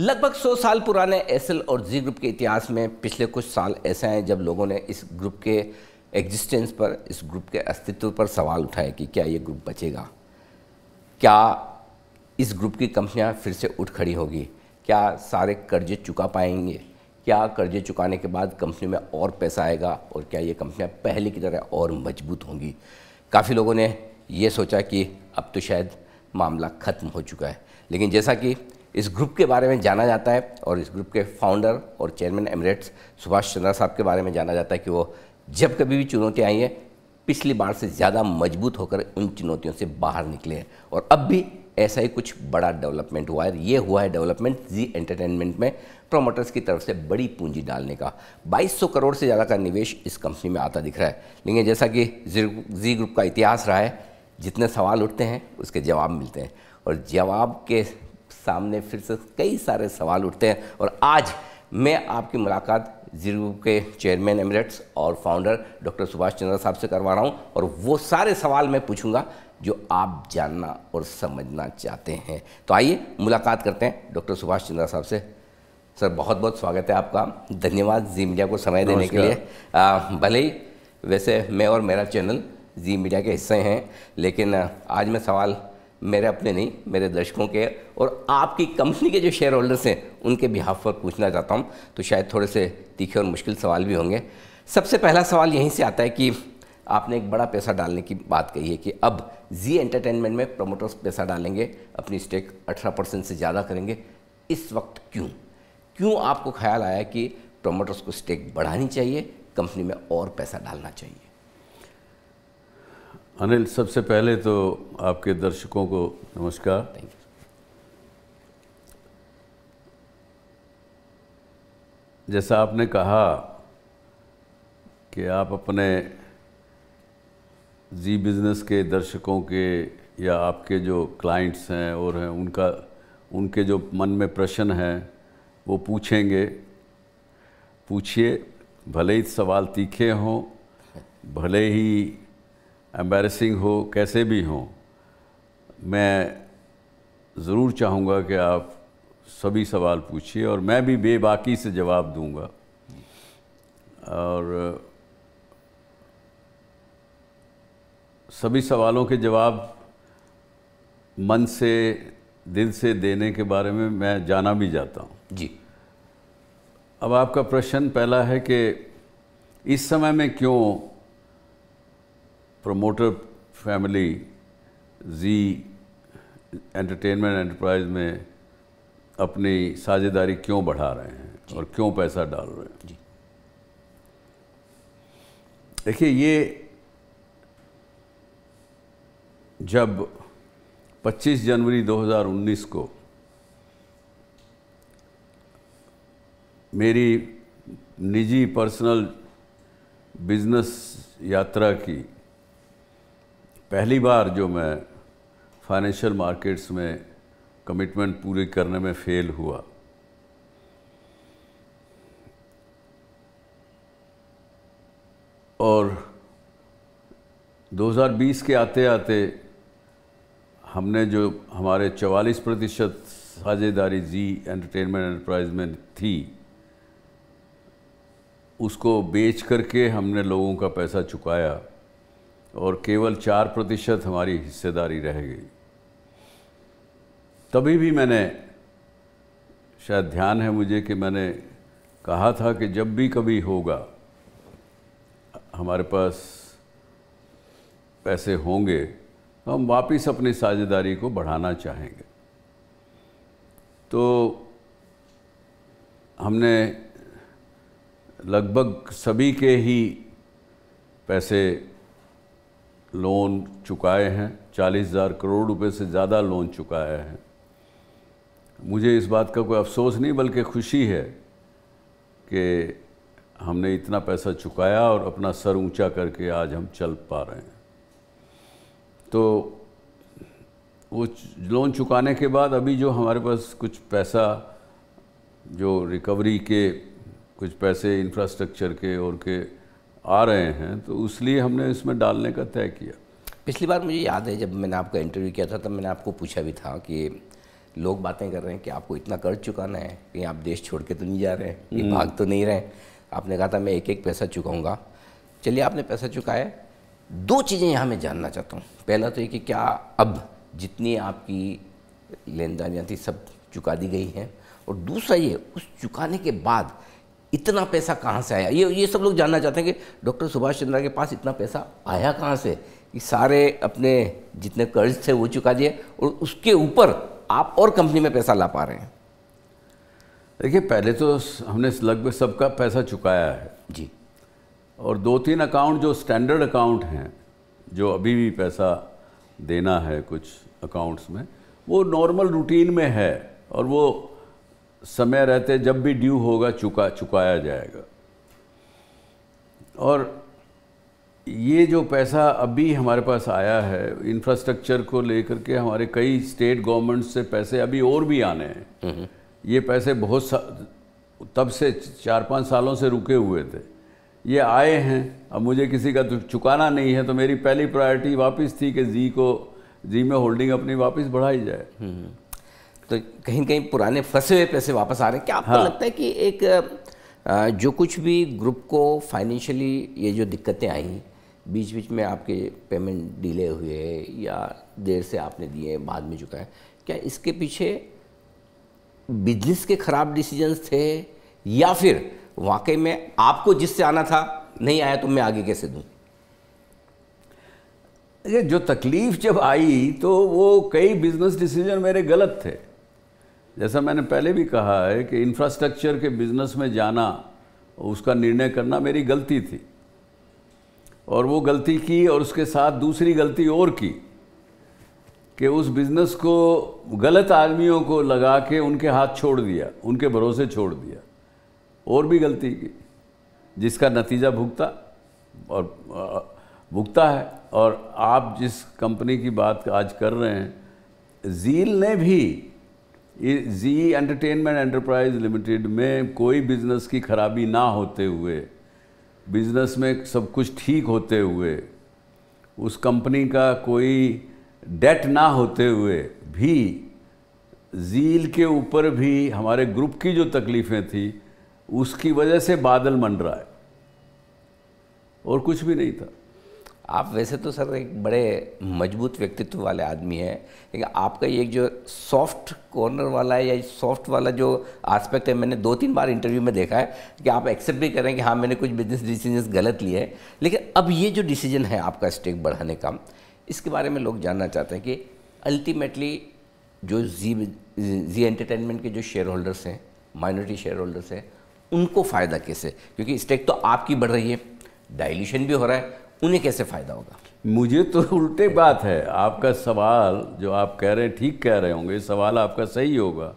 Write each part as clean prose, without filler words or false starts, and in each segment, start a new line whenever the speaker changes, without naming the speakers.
लगभग 100 साल पुराने एसएल और जी ग्रुप के इतिहास में पिछले कुछ साल ऐसे हैं जब लोगों ने इस ग्रुप के एग्जिस्टेंस पर, इस ग्रुप के अस्तित्व पर सवाल उठाए कि क्या ये ग्रुप बचेगा, क्या इस ग्रुप की कंपनियां फिर से उठ खड़ी होगी, क्या सारे कर्जे चुका पाएंगे, क्या कर्जे चुकाने के बाद कंपनी में और पैसा आएगा और क्या ये कंपनियां पहले की तरह और मजबूत होंगी। काफ़ी लोगों ने ये सोचा कि अब तो शायद मामला ख़त्म हो चुका है, लेकिन जैसा कि इस ग्रुप के बारे में जाना जाता है और इस ग्रुप के फाउंडर और चेयरमैन एमिरेट्स सुभाष चंद्रा साहब के बारे में जाना जाता है कि वो जब कभी भी चुनौतियाँ आई हैं पिछली बार से ज़्यादा मजबूत होकर उन चुनौतियों से बाहर निकले हैं और अब भी ऐसा ही कुछ बड़ा डेवलपमेंट हुआ है। ये हुआ है डेवलपमेंट जी एंटरटेनमेंट में प्रोमोटर्स की तरफ से बड़ी पूंजी डालने का। 2200 करोड़ से ज़्यादा का निवेश इस कंपनी में आता दिख रहा है। लेकिन जैसा कि जी ग्रुप का इतिहास रहा है, जितने सवाल उठते हैं उसके जवाब मिलते हैं और जवाब के सामने फिर से कई सारे सवाल उठते हैं। और आज मैं आपकी मुलाकात जी ग्रुप के चेयरमैन एमिरेट्स और फाउंडर डॉक्टर सुभाष चंद्रा साहब से करवा रहा हूं और वो सारे सवाल मैं पूछूंगा जो आप जानना और समझना चाहते हैं। तो आइए मुलाकात करते हैं डॉक्टर सुभाष चंद्रा साहब से। सर, बहुत बहुत स्वागत है आपका। धन्यवाद जी मीडिया को समय देने के लिए। भले ही वैसे मैं और मेरा चैनल जी मीडिया के हिस्से हैं, लेकिन आज मैं सवाल मेरे अपने नहीं, मेरे दर्शकों के और आपकी कंपनी के जो शेयर होल्डर्स हैं उनके बिहाफ पर पूछना चाहता हूं। तो शायद थोड़े से तीखे और मुश्किल सवाल भी होंगे। सबसे पहला सवाल यहीं से आता है कि आपने एक बड़ा पैसा डालने की बात कही है कि अब जी एंटरटेनमेंट में प्रमोटर्स पैसा डालेंगे, अपनी स्टेक 18% से ज़्यादा करेंगे। इस वक्त क्यों आपको ख्याल आया कि प्रमोटर्स को स्टेक बढ़ानी चाहिए, कंपनी में और पैसा डालना चाहिए?
अनिल, सबसे पहले तो आपके दर्शकों को नमस्कार।
Thank you.
जैसा आपने कहा कि आप अपने जी बिज़नेस के दर्शकों के या आपके जो क्लाइंट्स हैं और हैं उनके जो मन में प्रश्न हैं वो पूछेंगे। पूछिए, भले ही सवाल तीखे हों, भले ही एम्बैरेसिंग हो, कैसे भी हों, मैं ज़रूर चाहूँगा कि आप सभी सवाल पूछिए और मैं भी बेबाकी से जवाब दूँगा। और सभी सवालों के जवाब मन से, दिल से देने के बारे में मैं जाना भी जाता हूँ
जी।
अब आपका प्रश्न पहला है कि इस समय में क्यों प्रमोटर फैमिली जी एंटरटेनमेंट एंटरप्राइज में अपनी साझेदारी क्यों बढ़ा रहे हैं और क्यों पैसा डाल रहे हैं
जी।
देखिए, ये जब 25 जनवरी 2019 को मेरी निजी पर्सनल बिजनेस यात्रा की पहली बार जो मैं फाइनेंशियल मार्केट्स में कमिटमेंट पूरी करने में फेल हुआ, और 2020 के आते आते हमने जो हमारे 44% साझेदारी जी एंटरटेनमेंट एंटरप्राइज में थी उसको बेच करके हमने लोगों का पैसा चुकाया और केवल 4% हमारी हिस्सेदारी रह गई। तभी भी मैंने, शायद ध्यान है मुझे कि मैंने कहा था कि जब भी कभी होगा हमारे पास पैसे होंगे तो हम वापस अपनी साझेदारी को बढ़ाना चाहेंगे। तो हमने लगभग सभी के ही पैसे लोन चुकाए हैं। 40,000 करोड़ रुपए से ज़्यादा लोन चुकाया है। मुझे इस बात का कोई अफसोस नहीं बल्कि खुशी है कि हमने इतना पैसा चुकाया और अपना सर ऊंचा करके आज हम चल पा रहे हैं। तो वो लोन चुकाने के बाद अभी जो हमारे पास कुछ पैसा, जो रिकवरी के कुछ पैसे इंफ्रास्ट्रक्चर के और के आ रहे हैं, तो इसलिए हमने इसमें डालने का तय किया।
पिछली बार मुझे याद है जब मैंने आपका इंटरव्यू किया था तब मैंने आपको पूछा भी था कि लोग बातें कर रहे हैं कि आपको इतना कर्ज चुकाना है, कहीं आप देश छोड़ के तो नहीं जा रहे हैं, कहीं भाग तो नहीं रहे हैं। आपने कहा था मैं एक एक पैसा चुकाऊंगा। चलिए आपने पैसा चुकाया। दो चीज़ें यहाँ मैं जानना चाहता हूँ। पहला तो ये कि क्या अब जितनी आपकी लेनदारियाँ थी सब चुका दी गई हैं, और दूसरा ये उस चुकाने के बाद इतना पैसा कहाँ से आया। ये सब लोग जानना चाहते हैं कि डॉक्टर सुभाष चंद्रा के पास इतना पैसा आया कहाँ से कि सारे अपने जितने कर्ज थे वो चुका दिए और उसके ऊपर आप और कंपनी में पैसा ला पा रहे हैं।
देखिए, पहले तो हमने लगभग सबका पैसा चुकाया है
जी,
और 2-3 अकाउंट जो स्टैंडर्ड अकाउंट हैं, जो अभी भी पैसा देना है कुछ अकाउंट्स में, वो नॉर्मल रूटीन में है और वो समय रहते जब भी ड्यू होगा चुकाया जाएगा। और ये जो पैसा अभी हमारे पास आया है इंफ्रास्ट्रक्चर को लेकर के, हमारे कई स्टेट गवर्नमेंट से पैसे अभी और भी आने हैं। ये पैसे तब से 4-5 सालों से रुके हुए थे, ये आए हैं। अब मुझे किसी का चुकाना नहीं है, तो मेरी पहली प्रायोरिटी वापस थी कि जी में होल्डिंग अपनी वापस बढ़ाई जाए।
तो कहीं कहीं पुराने फंसे हुए पैसे वापस आ रहे हैं। क्या आपको लगता है कि एक जो कुछ भी ग्रुप को फाइनेंशियली ये जो दिक्कतें आई, बीच बीच में आपके पेमेंट डिले हुए या देर से आपने दिए बाद में चुकाए, क्या इसके पीछे बिजनेस के खराब डिसीजंस थे या फिर वाकई में आपको जिससे आना था नहीं आया तो मैं आगे कैसे दूं?
ये जो तकलीफ जब आई तो वो कई बिजनेस डिसीजन मेरे गलत थे। जैसा मैंने पहले भी कहा है कि इंफ्रास्ट्रक्चर के बिजनेस में जाना, उसका निर्णय करना मेरी गलती थी, और वो गलती की और उसके साथ दूसरी गलती और की कि उस बिज़नेस को गलत आदमियों को लगा के उनके हाथ छोड़ दिया, उनके भरोसे छोड़ दिया, और भी गलती की जिसका नतीजा भुगता है। और आप जिस कंपनी की बात आज कर रहे हैं, ज़ील ने भी, जी एंटरटेनमेंट एंटरप्राइज लिमिटेड में कोई बिज़नेस की खराबी ना होते हुए, बिज़नेस में सब कुछ ठीक होते हुए, उस कंपनी का कोई डेट ना होते हुए भी, ज़ील के ऊपर भी हमारे ग्रुप की जो तकलीफ़ें थी उसकी वजह से बादल मंडराए, और कुछ भी नहीं था।
आप वैसे तो सर एक बड़े मजबूत व्यक्तित्व वाले आदमी हैं, लेकिन आपका ये एक जो सॉफ्ट कॉर्नर वाला है या सॉफ्ट वाला जो एस्पेक्ट है, मैंने 2-3 बार इंटरव्यू में देखा है कि आप एक्सेप्ट भी करें कि हाँ मैंने कुछ बिजनेस डिसीजंस गलत लिए हैं, लेकिन अब ये जो डिसीजन है आपका स्टेक बढ़ाने का, इसके बारे में लोग जानना चाहते हैं कि अल्टीमेटली जो जी एंटरटेनमेंट के जो शेयर होल्डर्स हैं, माइनॉरिटी शेयर होल्डर्स हैं, उनको फ़ायदा कैसे, क्योंकि स्टेक तो आपकी बढ़ रही है, डाइल्यूशन भी हो रहा है, उन्हें कैसे फ़ायदा होगा?
मुझे तो उल्टे बात है। आपका सवाल जो आप कह रहे हैं ठीक कह रहे होंगे, सवाल आपका सही होगा,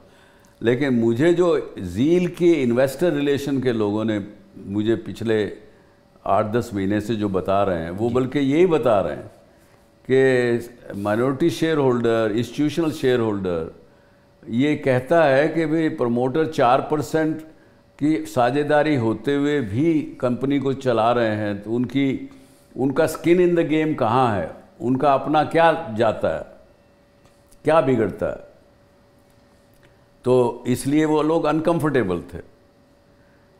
लेकिन मुझे जो ज़ील के इन्वेस्टर रिलेशन के लोगों ने मुझे पिछले 8-10 महीने से जो बता रहे हैं, वो बल्कि यही बता रहे हैं कि minority share holder, institutional share holder ये कहता है कि भाई प्रमोटर 4% की साझेदारी होते हुए भी कंपनी को चला रहे हैं, तो उनका स्किन इन द गेम कहाँ है, उनका अपना क्या जाता है, क्या बिगड़ता है। तो इसलिए वो लोग अनकंफर्टेबल थे,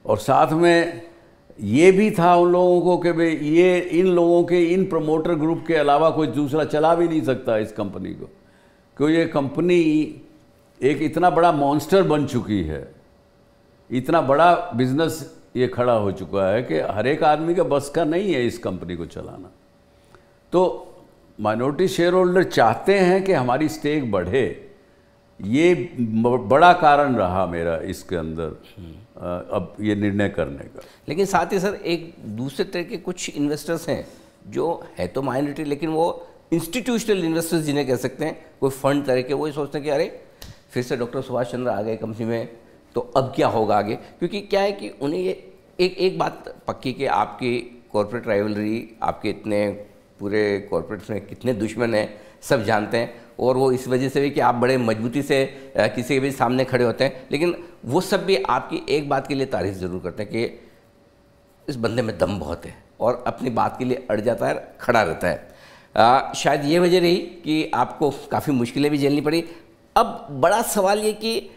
और साथ में ये भी था उन लोगों को कि भाई ये इन लोगों के, इन प्रमोटर ग्रुप के अलावा कोई दूसरा चला भी नहीं सकता इस कंपनी को, क्योंकि ये कंपनी एक इतना बड़ा मॉन्स्टर बन चुकी है, इतना बड़ा बिजनेस ये खड़ा हो चुका है कि हर एक आदमी का बस का नहीं है इस कंपनी को चलाना। तो माइनॉरिटी शेयर होल्डर चाहते हैं कि हमारी स्टेक बढ़े, ये बड़ा कारण रहा मेरा इसके अंदर अब ये निर्णय करने का।
लेकिन साथ ही सर एक दूसरे तरह के कुछ इन्वेस्टर्स हैं जो है तो माइनॉरिटी, लेकिन वो इंस्टीट्यूशनल इन्वेस्टर्स जिन्हें कह सकते हैं, कोई फंड तरह के, वो सोचते हैं कि अरे फिर से डॉक्टर सुभाष चंद्र आ गए कंपनी में, तो अब क्या होगा आगे। क्योंकि क्या है कि उन्हें ये एक बात पक्की कि आपकी कॉर्पोरेट राइवलरी, आपके इतने पूरे कॉर्पोरेट्स में कितने दुश्मन हैं सब जानते हैं, और वो इस वजह से भी कि आप बड़े मजबूती से किसी के भी सामने खड़े होते हैं, लेकिन वो सब भी आपकी एक बात के लिए तारीफ ज़रूर करते हैं कि इस बंदे में दम बहुत है और अपनी बात के लिए अड़ जाता है, खड़ा रहता है। शायद ये वजह रही कि आपको काफ़ी मुश्किलें भी झेलनी पड़ी। अब बड़ा सवाल ये कि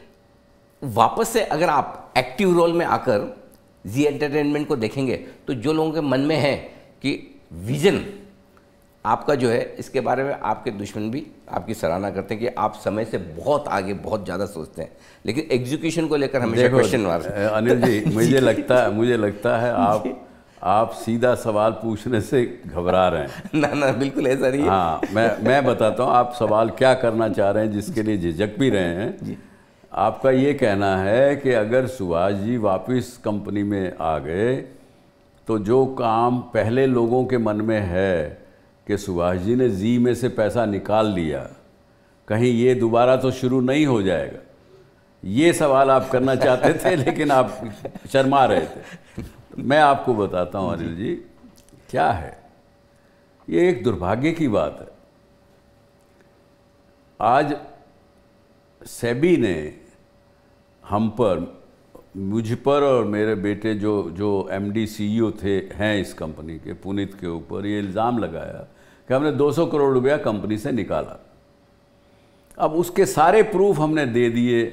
वापस से अगर आप एक्टिव रोल में आकर जी एंटरटेनमेंट को देखेंगे तो जो लोगों के मन में है कि विजन आपका जो है, इसके बारे में आपके दुश्मन भी आपकी सराहना करते हैं कि आप समय से बहुत आगे, बहुत ज़्यादा सोचते हैं, लेकिन एग्जीक्यूशन को लेकर हमेशा क्वेश्चन मार्क।
अनिल जी, मुझे लगता है आप सीधा सवाल पूछने से घबरा रहे हैं।
ना बिल्कुल ऐसा नहीं है।
हाँ, मैं बताता हूँ आप सवाल क्या करना चाह रहे हैं, जिसके लिए झिझक भी रहे हैं। आपका ये कहना है कि अगर सुभाष जी वापस कंपनी में आ गए तो जो काम पहले लोगों के मन में है कि सुभाष जी ने जी में से पैसा निकाल लिया, कहीं ये दोबारा तो शुरू नहीं हो जाएगा, ये सवाल आप करना चाहते थे लेकिन आप शर्मा रहे थे। मैं आपको बताता हूँ अनिल जी क्या है, ये एक दुर्भाग्य की बात है। आज सेबी ने हम पर, मुझ पर और मेरे बेटे जो एमडी सीईओ हैं इस कंपनी के, पुनीत के ऊपर ये इल्ज़ाम लगाया कि हमने 200 करोड़ रुपया कंपनी से निकाला। अब उसके सारे प्रूफ हमने दे दिए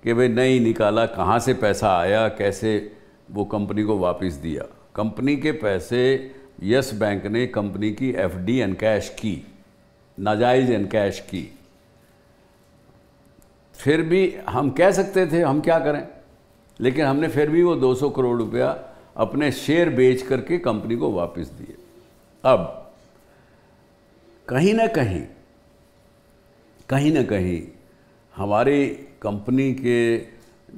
कि भाई नहीं निकाला, कहाँ से पैसा आया, कैसे वो कंपनी को वापस दिया। कंपनी के पैसे यस बैंक ने कंपनी की एफडी एनकैश की, नाजायज़ एनकैश की। फिर भी हम कह सकते थे हम क्या करें, लेकिन हमने फिर भी वो 200 करोड़ रुपया अपने शेयर बेच करके कंपनी को वापस दिए। अब कहीं ना कहीं हमारी कंपनी के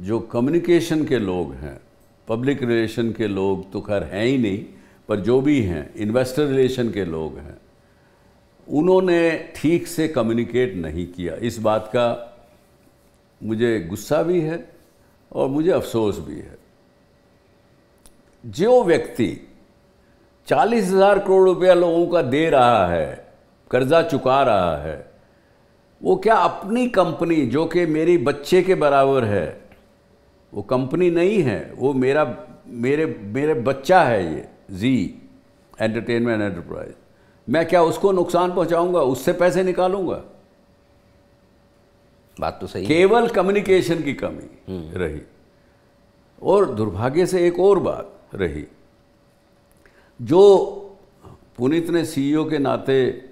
जो कम्युनिकेशन के लोग हैं, पब्लिक रिलेशन के लोग तो खैर हैं ही नहीं, पर जो भी हैं इन्वेस्टर रिलेशन के लोग हैं, उन्होंने ठीक से कम्युनिकेट नहीं किया। इस बात का मुझे गुस्सा भी है और मुझे अफसोस भी है। जो व्यक्ति 40,000 करोड़ रुपया लोगों का दे रहा है, कर्जा चुका रहा है, वो क्या अपनी कंपनी जो कि मेरी बच्चे के बराबर है, वो कंपनी नहीं है, वो मेरे बच्चा है, ये जी एंटरटेनमेंट एंटरप्राइज, मैं क्या उसको नुकसान पहुंचाऊंगा, उससे पैसे निकालूंगा?
बात तो सही है।
केवल कम्युनिकेशन की कमी रही। और दुर्भाग्य से एक और बात रही, जो पुनीत ने सीईओ के नाते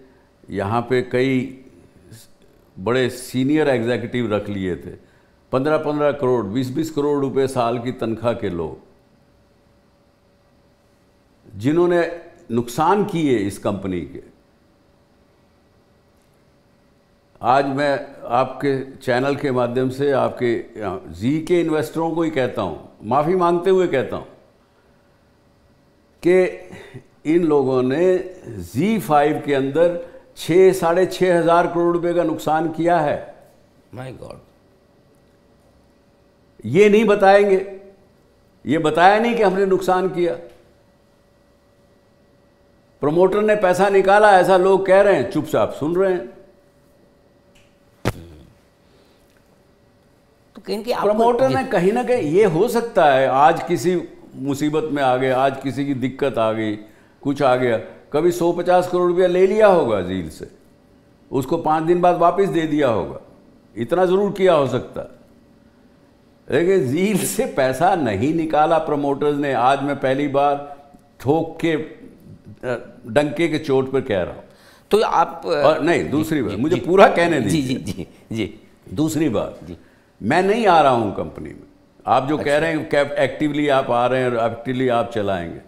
यहाँ पे कई बड़े सीनियर एग्जीक्यूटिव रख लिए थे, 15-15 करोड़ 20-20 करोड़ रुपए साल की तनख्वाह के लोग, जिन्होंने नुकसान किए इस कंपनी के। आज मैं आपके चैनल के माध्यम से आपके जी के इन्वेस्टरों को ही कहता हूं, माफ़ी मांगते हुए कहता हूं कि इन लोगों ने Z5 के अंदर 6-6.5 हज़ार करोड़ रुपए का नुकसान किया है।
माय गॉड,
ये नहीं बताएंगे, ये बताया नहीं कि हमने नुकसान किया। प्रमोटर ने पैसा निकाला ऐसा लोग कह रहे हैं, चुपचाप सुन रहे हैं।
तो कहीं
प्रमोटर ने कहीं ना कहीं, ये हो सकता है आज किसी मुसीबत में आ गए, आज किसी की दिक्कत आ गई, कुछ आ गया, कभी 150 करोड़ रुपया ले लिया होगा झील से, उसको 5 दिन बाद वापस दे दिया होगा, इतना जरूर किया हो सकता। लेकिन झील से पैसा नहीं निकाला प्रमोटर्स ने। आज मैं पहली बार ठोक के डंके के चोट पर कह रहा हूं।
तो आप
और नहीं, दूसरी बात मुझे पूरा कहने दीजिए।
जी जी जी जी।
दूसरी बात, मैं नहीं आ रहा हूं कंपनी में। आप जो कह रहे हैं कि एक्टिवली आप आ रहे हैं और एक्टिवली आप चलाएंगे,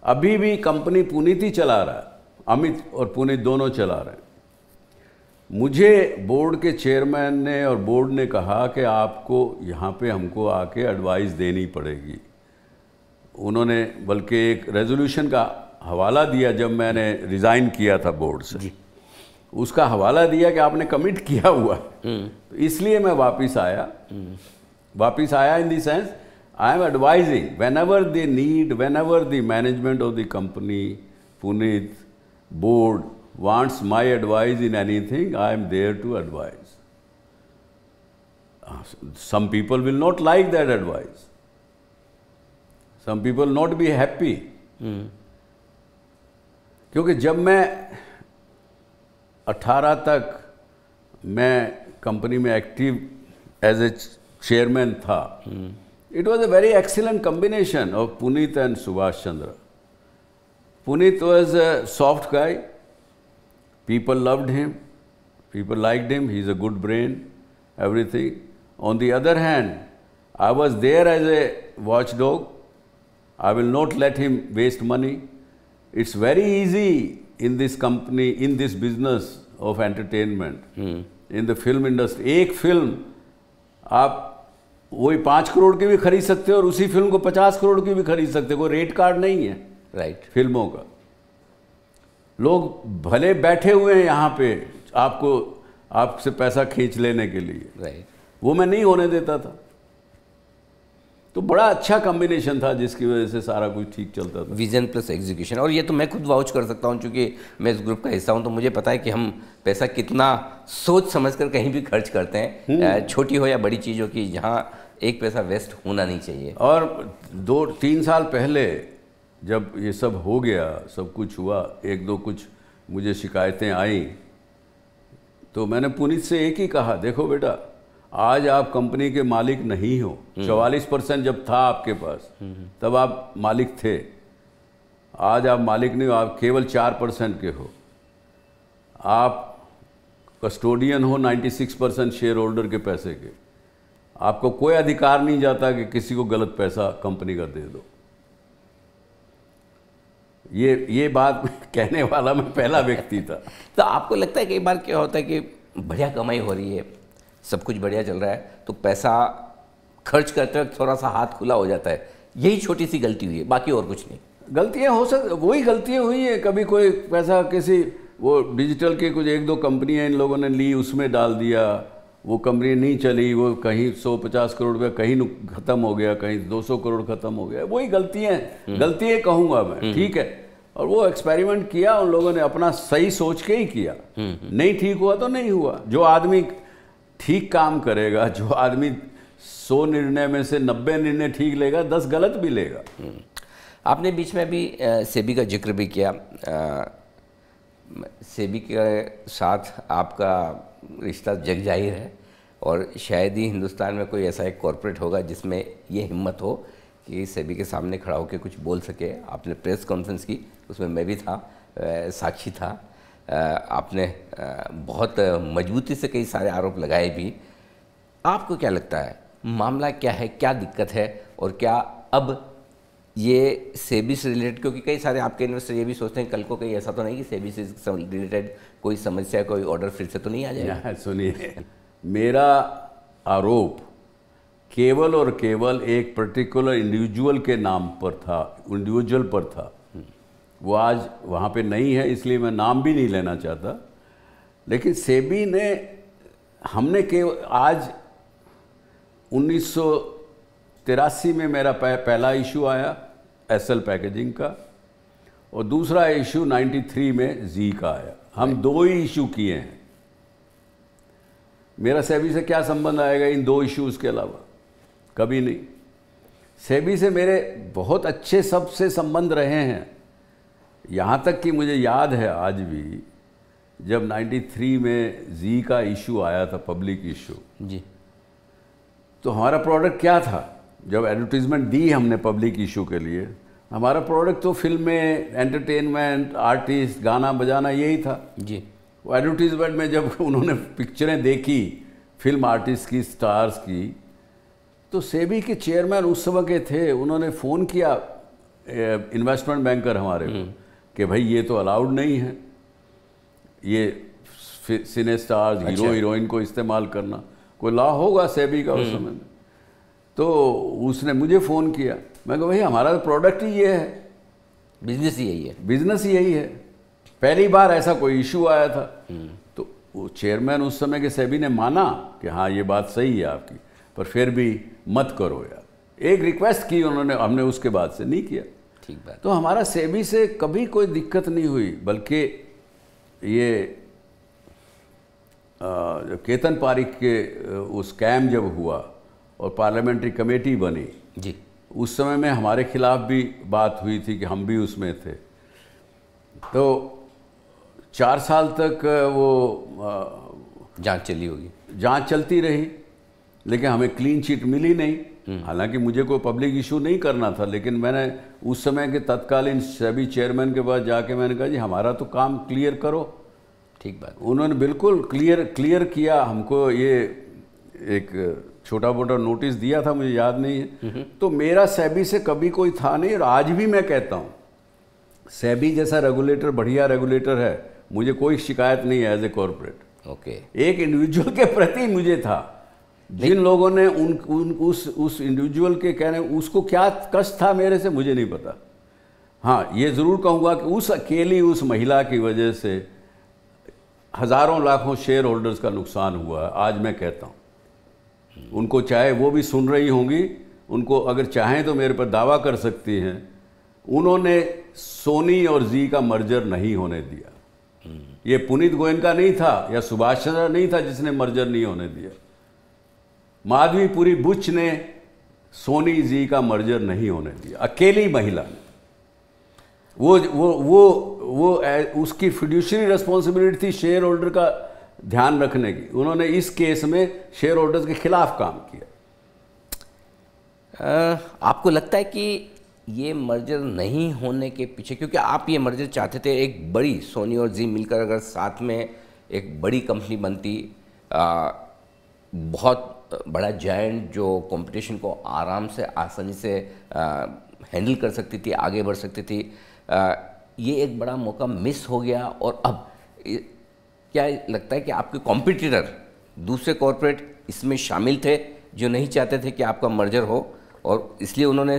अभी भी कंपनी पुनीत ही चला रहा है, अमित और पुनीत दोनों चला रहे हैं। मुझे बोर्ड के चेयरमैन ने और बोर्ड ने कहा कि आपको यहाँ पे हमको आके एडवाइस देनी पड़ेगी। उन्होंने बल्कि एक रेजोल्यूशन का हवाला दिया जब मैंने रिज़ाइन किया था बोर्ड से जी। उसका हवाला दिया कि आपने कमिट किया हुआ, तो इसलिए मैं वापस आया in the sense I am advising whenever they need, whenever the management of the company, Puneet, board wants my advice in anything, I am there to advise. Some people will not like that advice. Some people not be happy. क्योंकि जब मैं 18 तक मैं company में active as a chairman था, it was a very excellent combination of Puneet and Subhash Chandra. Puneet was a soft guy, people loved him, people liked him, he's a good brain, everything. On the other hand, I was there as a watchdog. I will not let him waste money. It's very easy in this company, in this business of entertainment, in the film industry. एक film आप वही 5 करोड़ की भी खरीद सकते हो और उसी फिल्म को 50 करोड़ की भी खरीद सकते हो, कोई रेट कार्ड नहीं है.
राइट.
फिल्मों का लोग भले बैठे हुए हैं यहाँ पे आपको आपसे पैसा खींच लेने के लिए.
राइट.
वो मैं नहीं होने देता था. तो बड़ा अच्छा कॉम्बिनेशन था जिसकी वजह से सारा कुछ ठीक चलता था.
Vision plus execution. और ये तो मैं खुद वाउच कर सकता हूँ, क्योंकि मैं इस ग्रुप का हिस्सा हूँ, तो मुझे पता है कि हम पैसा कितना सोच समझकर कहीं भी खर्च करते हैं, छोटी हो या बड़ी चीज़ हो, कि जहाँ एक पैसा वेस्ट होना नहीं चाहिए.
और 2-3 साल पहले जब ये सब हो गया, सब कुछ हुआ, 1-2 कुछ मुझे शिकायतें आई, तो मैंने पुनीत से एक ही कहा, देखो बेटा, आज आप कंपनी के मालिक नहीं हो. 44% जब था आपके पास तब आप मालिक थे. आज आप मालिक नहीं हो, आप केवल 4% के हो. आप कस्टोडियन हो 96% शेयर होल्डर के पैसे के. आपको कोई अधिकार नहीं जाता कि किसी को गलत पैसा कंपनी का दे दो. ये बात कहने वाला मैं पहला व्यक्ति था.
तो आपको लगता है कई बार क्या होता है कि बढ़िया कमाई हो रही है, सब कुछ बढ़िया चल रहा है, तो पैसा खर्च करते वक्त थोड़ा सा हाथ खुला हो जाता है, यही छोटी सी गलती हुई है, बाकी और कुछ नहीं?
गलतियां हो वही गलतियां हुई हैं. कभी कोई पैसा किसी वो डिजिटल के कुछ 1-2 कंपनियां इन लोगों ने ली, उसमें डाल दिया, वो कंपनी नहीं चली, वो कहीं 150 करोड़ रुपया कहीं ख़त्म हो गया, कहीं 200 करोड़ ख़त्म हो गया. वही गलतियाँ कहूँगा मैं. ठीक है. और वो एक्सपेरिमेंट किया उन लोगों ने, अपना सही सोच के ही किया. नहीं ठीक हुआ तो नहीं हुआ. जो आदमी ठीक काम करेगा, जो आदमी 100 निर्णय में से 90 निर्णय ठीक लेगा, 10 गलत भी लेगा.
आपने बीच में भी सेबी का जिक्र भी किया. सेबी के साथ आपका रिश्ता जग जाहिर है, और शायद ही हिंदुस्तान में कोई ऐसा एक कॉरपोरेट होगा जिसमें ये हिम्मत हो कि सेबी के सामने खड़ा होकर कुछ बोल सके. आपने प्रेस कॉन्फ्रेंस की, उसमें मैं भी था, साक्षी था. आपने बहुत मजबूती से कई सारे आरोप लगाए भी. आपको क्या लगता है, मामला क्या है, क्या दिक्कत है, और क्या अब ये सेबी से रिलेटेड, क्योंकि कई सारे आपके इन्वेस्टर ये भी सोचते हैं कल को कहीं ऐसा तो नहीं कि सेबी से रिलेटेड कोई समस्या, कोई ऑर्डर फिर से तो नहीं आ जाएगा?
सुनिए, मेरा आरोप केवल और केवल एक पर्टिकुलर इंडिविजुअल के नाम पर था, इंडिविजुअल पर था. वो आज वहाँ पे नहीं है, इसलिए मैं नाम भी नहीं लेना चाहता. लेकिन सेबी ने, हमने केवल आज 1983 में मेरा पहला इशू आया एसएल पैकेजिंग का, और दूसरा इशू 93 में जी का आया. हम 2 ही इशू किए हैं. मेरा सेबी से क्या संबंध आएगा इन 2 इश्यूज़ के अलावा? कभी नहीं. सेबी से मेरे बहुत अच्छे सबसे संबंध रहे हैं. यहाँ तक कि मुझे याद है आज भी, जब 93 में जी का इशू आया था, पब्लिक इशू
जी,
तो हमारा प्रोडक्ट क्या था? जब एडवर्टीजमेंट दी हमने पब्लिक इशू के लिए, हमारा प्रोडक्ट तो फिल्में, एंटरटेनमेंट, आर्टिस्ट, गाना बजाना, यही था
जी.
वो एडवर्टीजमेंट में जब उन्होंने पिक्चरें देखी फिल्म आर्टिस्ट की, स्टार्स की, तो सेबी के चेयरमैन उस समय के थे, उन्होंने फ़ोन किया इन्वेस्टमेंट बैंकर हमारे को कि भाई ये तो अलाउड नहीं है, ये सिने स्टार्स, हीरो हीरोइन को इस्तेमाल करना. कोई लॉ होगा सेबी का उस समय में. तो उसने मुझे फ़ोन किया. मैं कहा भाई हमारा तो प्रोडक्ट ही ये है,
बिजनेस ही यही है,
बिजनेस ही यही है. पहली बार ऐसा कोई इशू आया था. तो वो चेयरमैन उस समय के सेबी ने माना कि हाँ ये बात सही है आपकी, पर फिर भी मत करो यार. एक रिक्वेस्ट की उन्होंने, हमने उसके बाद से नहीं किया.
ठीक बात.
तो हमारा सेबी से कभी कोई दिक्कत नहीं हुई. बल्कि ये केतन पारिक के वो स्कैम जब हुआ और पार्लियामेंट्री कमेटी बनी
जी,
उस समय में हमारे खिलाफ भी बात हुई थी कि हम भी उसमें थे. तो 4 साल तक वो
जांच चली होगी.
जांच चलती रही, लेकिन हमें क्लीन चिट मिली नहीं। हालांकि मुझे कोई पब्लिक इशू नहीं करना था, लेकिन मैंने उस समय के तत्कालीन सेबी चेयरमैन के पास जाके मैंने कहा जी हमारा तो काम क्लियर करो।
ठीक बात।
उन्होंने बिल्कुल क्लियर किया हमको। ये एक छोटा मोटा नोटिस दिया था, मुझे याद नहीं है। तो मेरा सेबी से कभी कोई था नहीं, और आज भी मैं कहता हूँ सेबी जैसा रेगुलेटर बढ़िया रेगुलेटर है, मुझे कोई शिकायत नहीं है एज ए कॉरपोरेट।
ओके।
एक इंडिविजुअल के प्रति मुझे था, जिन लोगों ने उस इंडिविजुअल के कहने, उसको क्या कष्ट था मेरे से मुझे नहीं पता। हाँ, ये ज़रूर कहूँगा कि उस अकेली उस महिला की वजह से हज़ारों लाखों शेयर होल्डर्स का नुकसान हुआ है। आज मैं कहता हूँ उनको, चाहे वो भी सुन रही होंगी, उनको अगर चाहें तो मेरे पर दावा कर सकती हैं, उन्होंने सोनी और जी का मर्जर नहीं होने दिया। ये पुनीत गोयनका नहीं था या सुभाष चंद्र नहीं था जिसने मर्जर नहीं होने दिया। माधवीपुरी बुच ने सोनी जी का मर्जर नहीं होने दिया, अकेली महिला ने। वो उसकी फिड्यूशरी रिस्पॉन्सिबिलिटी थी शेयर होल्डर का ध्यान रखने की। उन्होंने इस केस में शेयर होल्डर्स के खिलाफ काम किया।
आपको लगता है कि ये मर्जर नहीं होने के पीछे, क्योंकि आप ये मर्जर चाहते थे, एक बड़ी सोनी और जी मिलकर अगर साथ में एक बड़ी कंपनी बनती, बहुत बड़ा जायंट जो कंपटीशन को आराम से आसानी से हैंडल कर सकती थी, आगे बढ़ सकती थी, ये एक बड़ा मौका मिस हो गया। और अब क्या लगता है कि आपके कॉम्पिटिटर दूसरे कॉरपोरेट इसमें शामिल थे जो नहीं चाहते थे कि आपका मर्जर हो, और इसलिए उन्होंने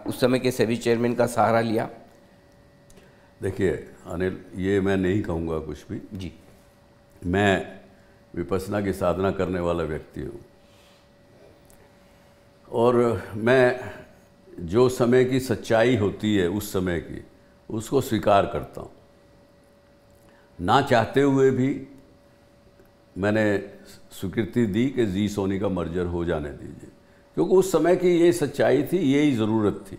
उस समय के सेबी चेयरमैन का सहारा लिया?
देखिए अनिल, ये मैं नहीं कहूँगा कुछ भी
जी।
मैं विपश्यना की साधना करने वाला व्यक्ति हूँ, और मैं जो समय की सच्चाई होती है उस समय की, उसको स्वीकार करता हूँ। ना चाहते हुए भी मैंने स्वीकृति दी कि जी सोनी का मर्जर हो जाने दीजिए, क्योंकि उस समय की ये सच्चाई थी, यही ज़रूरत थी।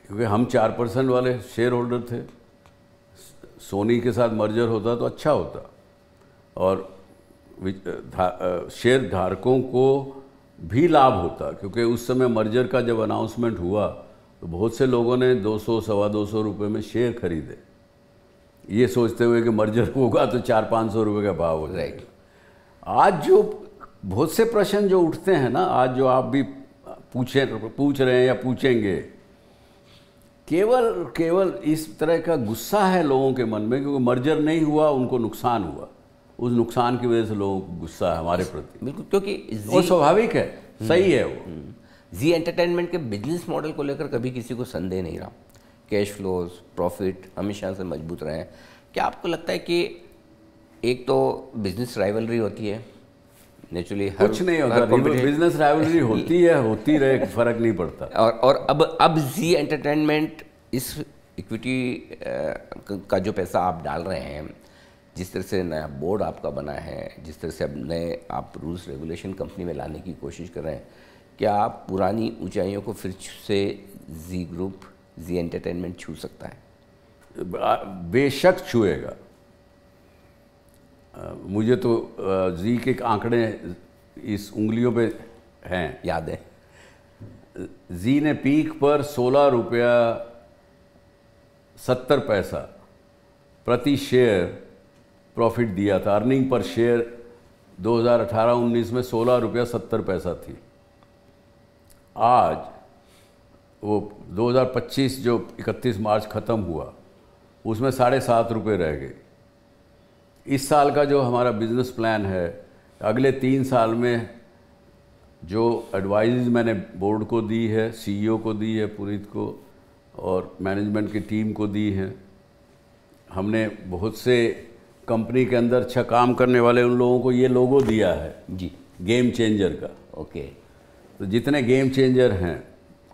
क्योंकि हम 4% वाले शेयर होल्डर थे, सोनी के साथ मर्जर होता तो अच्छा होता, और शेयर धारकों को भी लाभ होता। क्योंकि उस समय मर्जर का जब अनाउंसमेंट हुआ तो बहुत से लोगों ने 200 सवा 200 रुपये में शेयर खरीदे, ये सोचते हुए कि मर्जर होगा तो 400-500 रुपये का भाव हो जाएगा। आज जो बहुत से प्रश्न जो उठते हैं ना, आज जो आप भी पूछ रहे हैं या पूछेंगे, केवल इस तरह का गुस्सा है लोगों के मन में, क्योंकि मर्जर नहीं हुआ, उनको नुकसान हुआ। उस नुकसान की वजह से लोगों को गुस्सा है हमारे प्रति।
बिल्कुल, क्योंकि
वो स्वाभाविक है, सही है। वो
जी एंटरटेनमेंट के बिजनेस मॉडल को लेकर कभी किसी को संदेह नहीं रहा। कैश फ्लोज, प्रॉफिट हमेशा से मजबूत रहे हैं। क्या आपको लगता है कि एक तो बिजनेस राइवलरी होती है नेचुरली,
कुछ नहीं होता, बिजनेस राइवलरी होती है, होती रहे, फर्क नहीं पड़ता।
और अब जी एंटरटेनमेंट इस इक्विटी का जो पैसा आप डाल रहे हैं, जिस तरह से नया बोर्ड आपका बना है, जिस तरह से अब नए आप रूल्स रेगुलेशन कंपनी में लाने की कोशिश कर रहे हैं, क्या आप पुरानी ऊंचाइयों को फिर से जी ग्रुप, जी एंटरटेनमेंट छू सकता है?
बेशक छुएगा। मुझे तो जी के आंकड़े इस उंगलियों पे हैं,
याद है।
जी ने पीक पर 16 रुपया 70 पैसा प्रति शेयर प्रॉफिट दिया था। अर्निंग पर शेयर 2018-19 में 16 रुपया 70 पैसा थी। आज वो 2025 जो 31 मार्च ख़त्म हुआ, उसमें 7.5 रुपये रह गए। इस साल का जो हमारा बिजनेस प्लान है, अगले 3 साल में जो एडवाइस मैंने बोर्ड को दी है, सीईओ को दी है, पुनीत को, और मैनेजमेंट की टीम को दी है, हमने बहुत से कंपनी के अंदर अच्छा काम करने वाले उन लोगों को ये लोगो दिया है
जी,
गेम चेंजर का।
ओके।
तो जितने गेम चेंजर हैं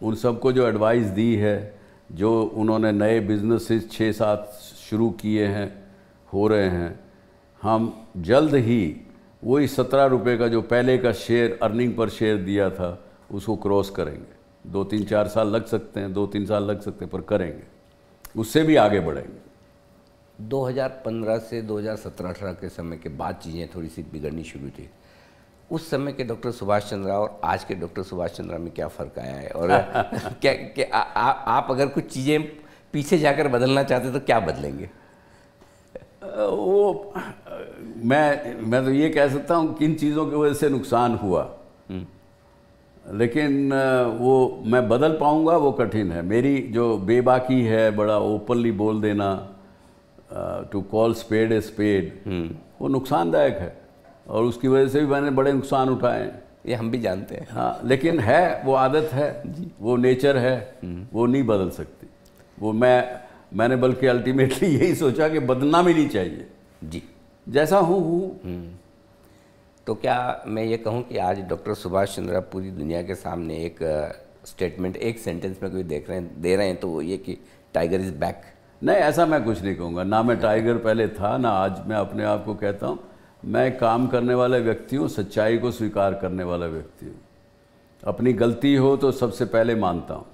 उन सबको जो एडवाइस दी है, जो उन्होंने नए बिजनेसेस 6-7 शुरू किए हैं, हो रहे हैं, हम जल्द ही वही 17 रुपये का जो पहले का शेयर अर्निंग पर शेयर दिया था उसको क्रॉस करेंगे। 2-3-4 साल लग सकते हैं, 2-3 साल लग सकते हैं, पर करेंगे, उससे भी आगे बढ़ेंगे।
2015 से 2017-18 के समय के बाद चीज़ें थोड़ी सी बिगड़नी शुरू थी। उस समय के डॉक्टर सुभाष चंद्रा और आज के डॉक्टर सुभाष चंद्रा में क्या फ़र्क आया है, और आप अगर कुछ चीज़ें पीछे जाकर बदलना चाहते तो क्या बदलेंगे?
वो मैं तो ये कह सकता हूँ किन चीज़ों की वजह से नुकसान हुआ, लेकिन वो मैं बदल पाऊँगा वो कठिन है। मेरी जो बेबाकी है, बड़ा ओपनली बोल देना, to call spade a spade, वो नुकसानदायक है और उसकी वजह से भी मैंने बड़े नुकसान उठाए हैं,
ये हम भी जानते हैं।
हाँ, लेकिन है वो आदत है, वो नेचर है, वो नहीं बदल सकती। वो मैंने बल्कि अल्टीमेटली यही सोचा कि बदलना भी नहीं चाहिए
जी,
जैसा हूँ।
तो क्या मैं ये कहूँ कि आज डॉक्टर सुभाष चंद्रा पूरी दुनिया के सामने एक स्टेटमेंट, एक सेंटेंस में कोई दे रहे हैं तो वो ये कि टाइगर इज़ बैक?
नहीं, ऐसा मैं कुछ नहीं कहूँगा। ना मैं टाइगर पहले था, ना आज मैं अपने आप को कहता हूँ। मैं काम करने वाला व्यक्ति हूँ, सच्चाई को स्वीकार करने वाला व्यक्ति हूँ। अपनी गलती हो तो सबसे पहले मानता हूँ।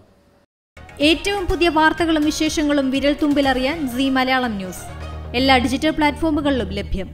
ഏറ്റവും പുതിയ വാർത്തകളും വിശേഷങ്ങളും വിരൽ തുമ്പിലറിയാൻ സീ മലയാളം ന്യൂസ് എല്ലാ ഡിജിറ്റൽ പ്ലാറ്റ്ഫോമുകളിലും ലഭ്യം.